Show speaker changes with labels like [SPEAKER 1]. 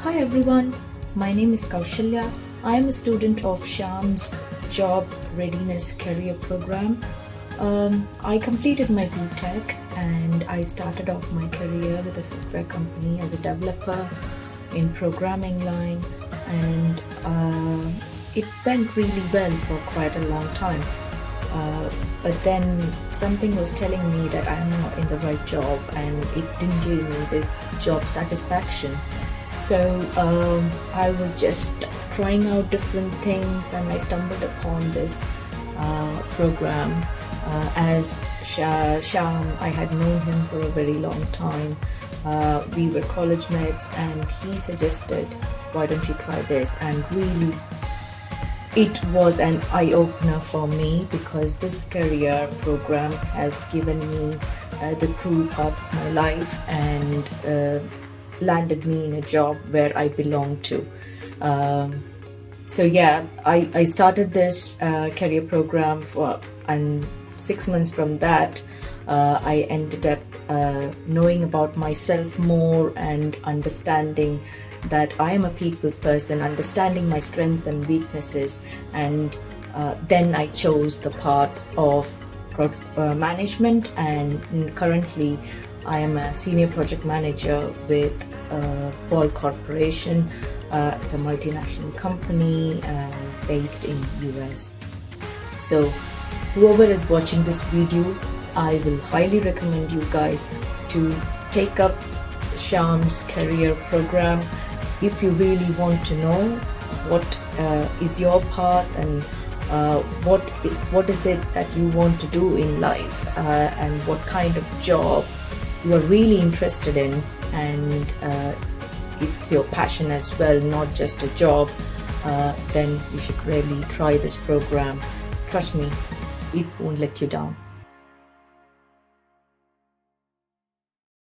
[SPEAKER 1] Hi everyone, my name is Kausalya. I am a student of Shyam's Job Readiness career program. I completed my BTech and I started off my career with a software company as a developer in programming line, and it went really well for quite a long time. But then something was telling me that I'm not in the right job and it didn't give me the job satisfaction. So I was just trying out different things and I stumbled upon this program. As Shyam, I had known him for a very long time. We were college mates and he suggested, why don't you try this? And really, it was an eye-opener for me because this career program has given me the true path of my life and landed me in a job where I belong to. So yeah, I started this career program and 6 months from that, I ended up knowing about myself more and understanding that I am a people's person, understanding my strengths and weaknesses, and then I chose the path of management, and currently I am a senior project manager with Ball Corporation. It's a multinational company based in US. So whoever is watching this video, I will highly recommend you guys to take up Shyam's career program if you really want to know what is your path and what is it that you want to do in life, and what kind of job you are really interested in, and it's your passion as well, not just a job, then you should really try this program. Trust me, it won't let you down.